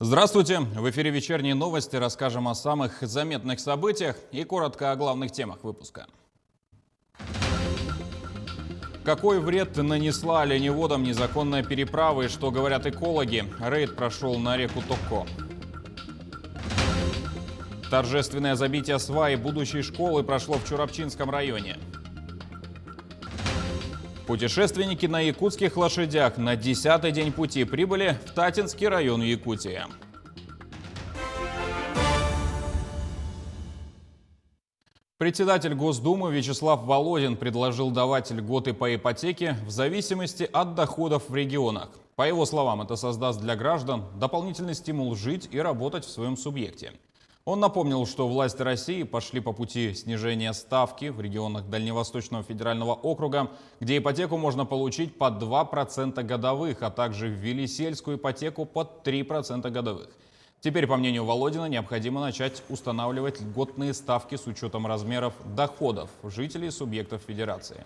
Здравствуйте! В эфире «Вечерние новости». Расскажем о самых заметных событиях и коротко о главных темах выпуска. Какой вред нанесла оленеводам незаконная переправа и что говорят экологи? Рейд прошел на реку Токко. Торжественное забитие сваи будущей школы прошло в Чурапчинском районе. Путешественники на якутских лошадях на 10-й день пути прибыли в Татинский район Якутии. Председатель Госдумы Вячеслав Володин предложил давать льготы по ипотеке в зависимости от доходов в регионах. По его словам, это создаст для граждан дополнительный стимул жить и работать в своем субъекте. Он напомнил, что власти России пошли по пути снижения ставки в регионах Дальневосточного федерального округа, где ипотеку можно получить под 2% годовых, а также ввели сельскую ипотеку под 3% годовых. Теперь, по мнению Володина, необходимо начать устанавливать льготные ставки с учетом размеров доходов жителей субъектов федерации.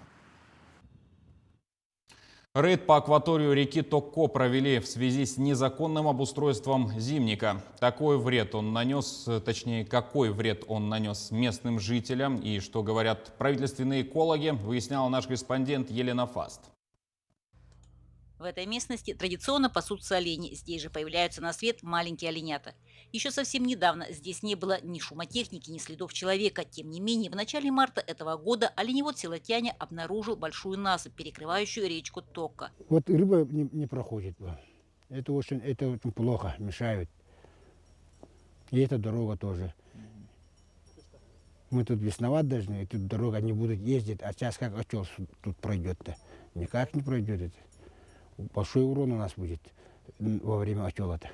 Рейд по акваторию реки Токко провели в связи с незаконным обустройством зимника. Какой вред он нанес местным жителям и что говорят правительственные экологи, выясняла наш корреспондент Елена Фаст. В этой местности традиционно пасутся олени. Здесь же появляются на свет маленькие оленята. Еще совсем недавно здесь не было ни шумотехники, ни следов человека. Тем не менее, в начале марта этого года оленевод Силатяне обнаружил большую насыпь, перекрывающую речку Токко. Вот рыба не проходит. Это очень плохо, мешает. И эта дорога тоже. Мы тут весновать должны, и тут дорога не будет ездить, а сейчас как очел тут пройдет-то? Никак не пройдет это. Большой урон у нас будет во время очела-то.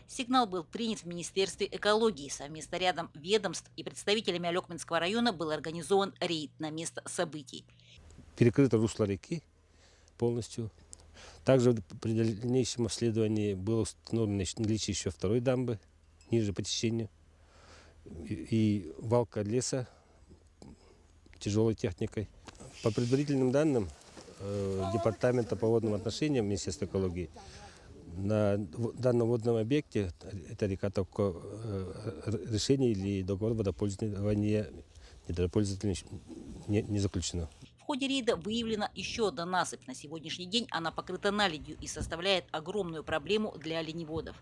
Сигнал был принят в Министерстве экологии. Совместно рядом ведомств и представителями Алекминского района был организован рейд на место событий. Перекрыто русло реки полностью. Также при дальнейшем обследовании было установлено наличие еще второй дамбы ниже по течению и валка леса тяжелой техникой. По предварительным данным Департамента по водным отношениям Министерства экологии, на данном водном объекте, это река Токко, решение или договор водопользования не заключено. В ходе рейда выявлена еще одна насыпь. На сегодняшний день она покрыта наледью и составляет огромную проблему для оленеводов.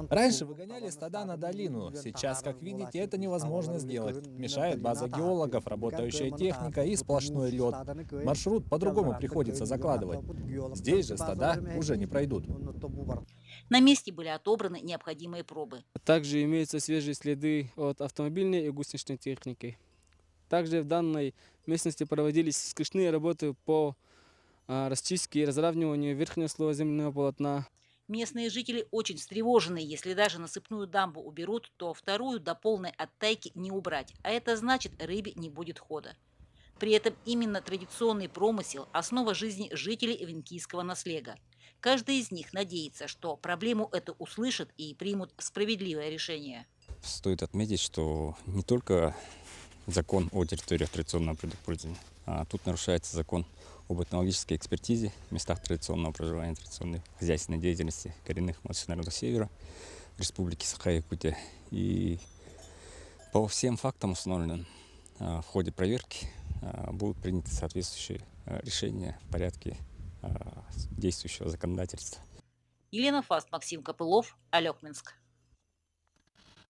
Раньше выгоняли стада на долину. Сейчас, как видите, это невозможно сделать. Мешает база геологов, работающая техника и сплошной лед. Маршрут по-другому приходится закладывать. Здесь же стада уже не пройдут. На месте были отобраны необходимые пробы. Также имеются свежие следы от автомобильной и гусеничной техники. Также в данной местности проводились вскрышные работы по расчистке и разравниванию верхнего слоя земляного полотна. Местные жители очень встревожены. Если даже насыпную дамбу уберут, то вторую до полной оттайки не убрать. А это значит, рыбе не будет хода. При этом именно традиционный промысел – основа жизни жителей Венкийского наслега. Каждый из них надеется, что проблему эту услышат и примут справедливое решение. Стоит отметить, что не только закон о территориях традиционного предпользования, а тут нарушается закон об этнологической экспертизе в местах традиционного проживания, традиционной хозяйственной деятельности коренных малочисленных народов Севера, Республики Саха-Якутия. И по всем фактам установленным в ходе проверки будут приняты соответствующие решения в порядке действующего законодательства. Елена Фаст, Максим Копылов, Алекминск.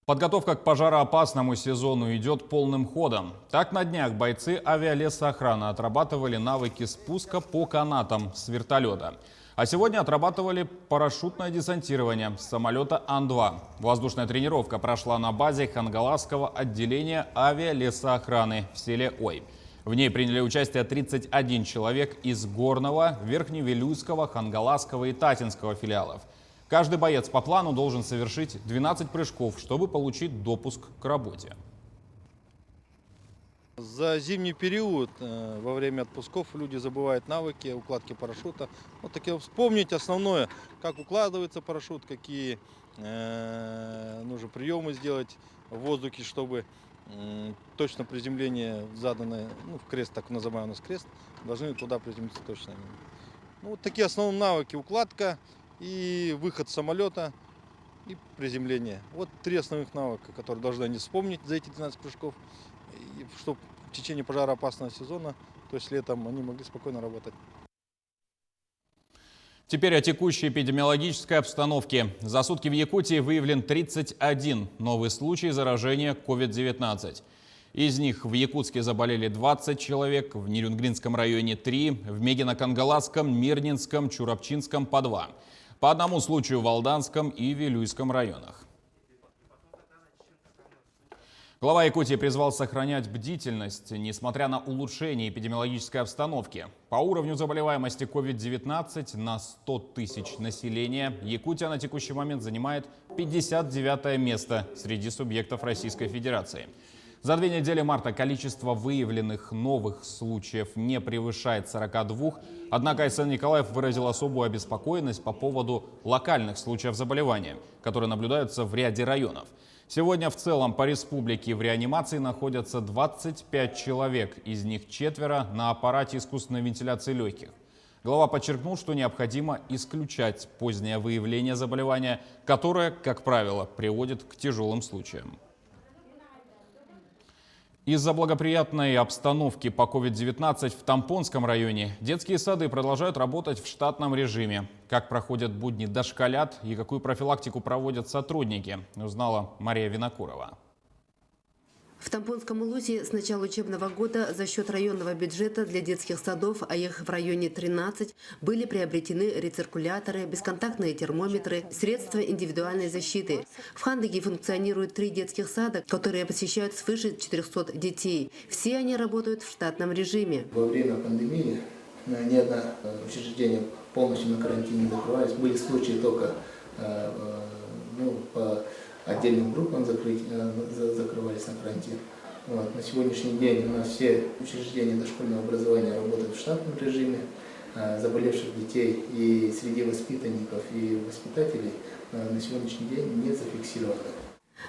Подготовка к пожароопасному сезону идет полным ходом. Так, на днях бойцы авиалесоохраны отрабатывали навыки спуска по канатам с вертолета. А сегодня отрабатывали парашютное десантирование с самолета Ан-2. Воздушная тренировка прошла на базе Хангаласского отделения авиалесоохраны в селе Ой. В ней приняли участие 31 человек из Горного, Верхневилюйского, Хангаласского и Татинского филиалов. Каждый боец по плану должен совершить 12 прыжков, чтобы получить допуск к работе. За зимний период во время отпусков люди забывают навыки укладки парашюта. Вот таки вспомнить основное, как укладывается парашют, какие нужно приемы сделать в воздухе, чтобы точно приземление заданное, в крест, так называемый у нас крест, должны туда приземлиться точно. Ну, вот такие основные навыки: укладка и выход с самолета и приземление. Вот 3 основных навыка, которые должны они вспомнить за эти 12 прыжков, чтобы в течение пожароопасного сезона, то есть летом, они могли спокойно работать. Теперь о текущей эпидемиологической обстановке. За сутки в Якутии выявлен 31 новый случай заражения COVID-19. Из них в Якутске заболели 20 человек, в Нерюнгринском районе 3, в Мегино-Кангаласском, Мирнинском, Чурапчинском по 2. По одному случаю в Алданском и Вилюйском районах. Глава Якутии призвал сохранять бдительность, несмотря на улучшение эпидемиологической обстановки. По уровню заболеваемости COVID-19 на 100 тысяч населения Якутия на текущий момент занимает 59-е место среди субъектов Российской Федерации. За 2 недели марта количество выявленных новых случаев не превышает 42, однако Айсен Николаев выразил особую обеспокоенность по поводу локальных случаев заболевания, которые наблюдаются в ряде районов. Сегодня в целом по республике в реанимации находятся 25 человек, из них 4 на аппарате искусственной вентиляции легких. Глава подчеркнул, что необходимо исключать позднее выявление заболевания, которое, как правило, приводит к тяжелым случаям. Из-за благоприятной обстановки по COVID-19 в Тампонском районе детские сады продолжают работать в штатном режиме. Как проходят будни дошколят и какую профилактику проводят сотрудники, узнала Мария Винокурова. В Тампонском улусе с начала учебного года за счет районного бюджета для детских садов, а их в районе 13, были приобретены рециркуляторы, бесконтактные термометры, средства индивидуальной защиты. В Хандыге функционирует 3 детских сада, которые посещают свыше 400 детей. Все они работают в штатном режиме. Во время пандемии ни одно учреждение полностью на карантине не закрывались. Были случаи только по отдельным группам закрывались на карантин. Вот. На сегодняшний день у нас все учреждения дошкольного образования работают в штатном режиме. Заболевших детей и среди воспитанников и воспитателей на сегодняшний день не зафиксировано.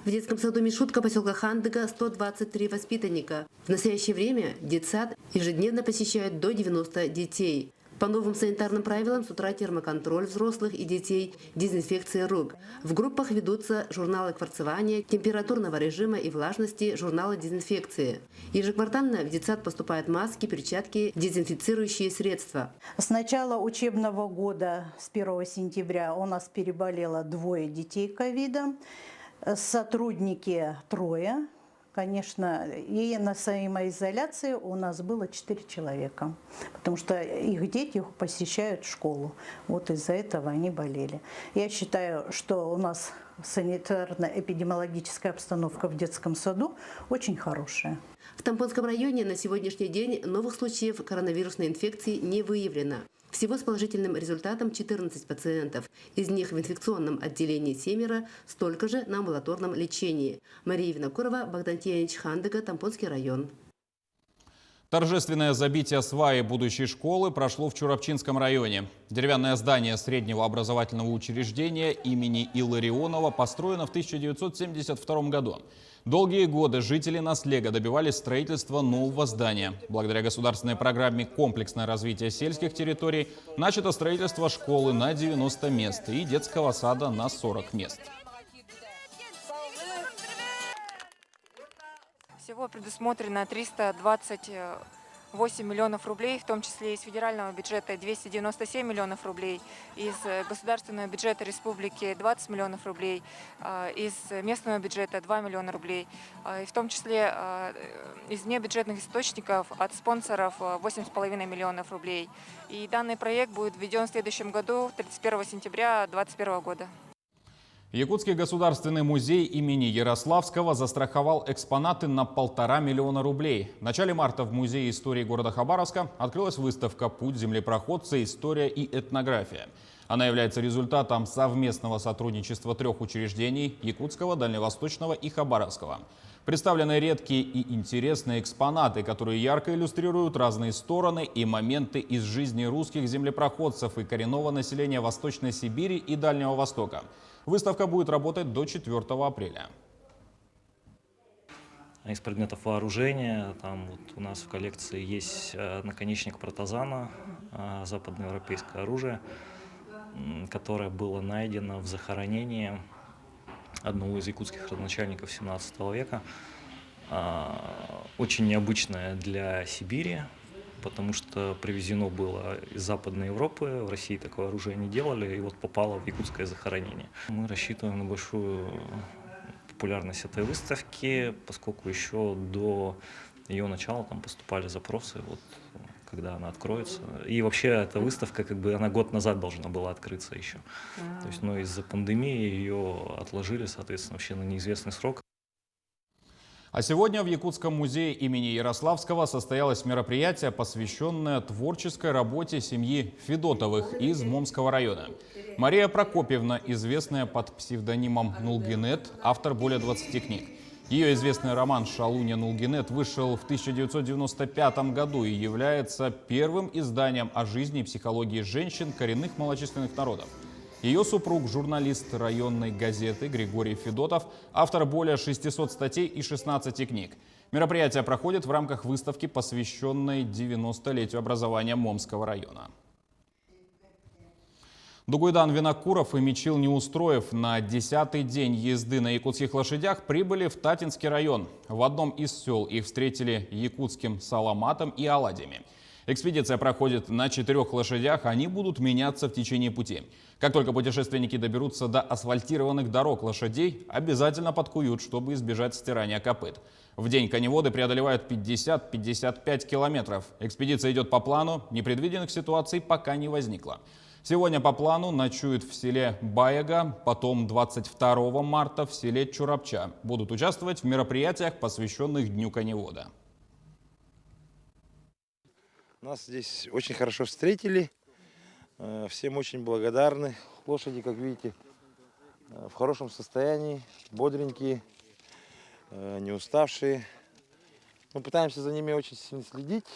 В детском саду Мишутка поселка Хандыга 123 воспитанника. В настоящее время детсад ежедневно посещают до 90 детей. По новым санитарным правилам с утра термоконтроль взрослых и детей, дезинфекция рук. В группах ведутся журналы кварцевания, температурного режима и влажности, журналы дезинфекции. Ежеквартально в детсад поступают маски, перчатки, дезинфицирующие средства. С начала учебного года, с 1 сентября, у нас переболело 2 детей ковидом, сотрудники 3. Конечно, и на самоизоляции у нас было 4 человека, потому что их дети посещают школу. Вот из-за этого они болели. Я считаю, что у нас санитарно-эпидемиологическая обстановка в детском саду очень хорошая. В Тампонском районе на сегодняшний день новых случаев коронавирусной инфекции не выявлено. Всего с положительным результатом 14 пациентов. Из них в инфекционном отделении 7, столько же на амбулаторном лечении. Мария Винокурова, Богдан Тиянич, Хандыга, Тампонский район. Торжественное забитие сваи будущей школы прошло в Чурапчинском районе. Деревянное здание среднего образовательного учреждения имени Илларионова построено в 1972 году. Долгие годы жители Наслега добивались строительства нового здания. Благодаря государственной программе «Комплексное развитие сельских территорий» начато строительство школы на 90 мест и детского сада на 40 мест. Всего предусмотрено 328 миллионов рублей, в том числе из федерального бюджета 297 миллионов рублей, из государственного бюджета республики 20 миллионов рублей, из местного бюджета 2 миллиона рублей, и в том числе из небюджетных источников от спонсоров 8,5 миллионов рублей. И данный проект будет введен в следующем году, 31 сентября 2021 года. Якутский государственный музей имени Ярославского застраховал экспонаты на 1,5 миллиона рублей. В начале марта в Музее истории города Хабаровска открылась выставка «Путь землепроходца. История и этнография». Она является результатом совместного сотрудничества 3 учреждений – Якутского, Дальневосточного и Хабаровского. Представлены редкие и интересные экспонаты, которые ярко иллюстрируют разные стороны и моменты из жизни русских землепроходцев и коренного населения Восточной Сибири и Дальнего Востока. Выставка будет работать до 4 апреля. из предметов вооружения. Там вот у нас в коллекции есть наконечник протазана, западноевропейское оружие, которое было найдено в захоронении одного из якутских родоначальников 17 века. Очень необычное для Сибири, потому что привезено было из Западной Европы, в России такое оружие не делали, и вот попало в якутское захоронение. Мы рассчитываем на большую популярность этой выставки, поскольку еще до ее начала там поступали запросы, вот, когда она откроется. И вообще эта выставка, как бы, она год назад должна была открыться еще. То есть, но из-за пандемии ее отложили, соответственно, вообще на неизвестный срок. А сегодня в Якутском музее имени Ярославского состоялось мероприятие, посвященное творческой работе семьи Федотовых из Момского района. Мария Прокопьевна, известная под псевдонимом Нулгинет, автор более 20 книг. Ее известный роман «Шалунья Нулгинет» вышел в 1995 году и является первым изданием о жизни и психологии женщин коренных малочисленных народов. Ее супруг, журналист районной газеты Григорий Федотов, автор более 600 статей и 16 книг. Мероприятие проходит в рамках выставки, посвященной 90-летию образования Момского района. Дугуйдан Винокуров и Мичил Неустроев на 10-й день езды на якутских лошадях прибыли в Татинский район. В одном из сел их встретили якутским саламатом и оладьями. Экспедиция проходит на 4 лошадях, они будут меняться в течение пути. Как только путешественники доберутся до асфальтированных дорог, лошадей обязательно подкуют, чтобы избежать стирания копыт. В день коневоды преодолевают 50-55 километров. Экспедиция идет по плану, непредвиденных ситуаций пока не возникло. Сегодня по плану ночуют в селе Баяга, потом 22 марта в селе Чурапча. Будут участвовать в мероприятиях, посвященных Дню коневода. Нас здесь очень хорошо встретили, всем очень благодарны. Лошади, как видите, в хорошем состоянии, бодренькие, не уставшие. Мы пытаемся за ними очень сильно следить.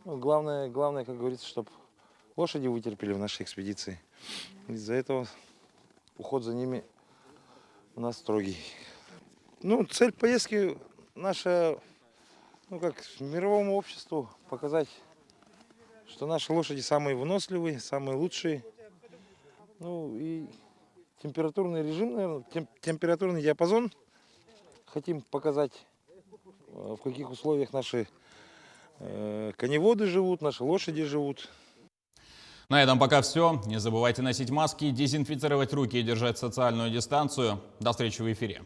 Ну, главное, как говорится, чтобы лошади вытерпели в нашей экспедиции. Из-за этого уход за ними у нас строгий. Ну, цель поездки наша, как мировому обществу показать, что наши лошади самые выносливые, самые лучшие. Ну и температурный режим, наверное, температурный диапазон хотим показать, в каких условиях наши коневоды живут, наши лошади живут. На этом пока все. Не забывайте носить маски, дезинфицировать руки и держать социальную дистанцию. До встречи в эфире.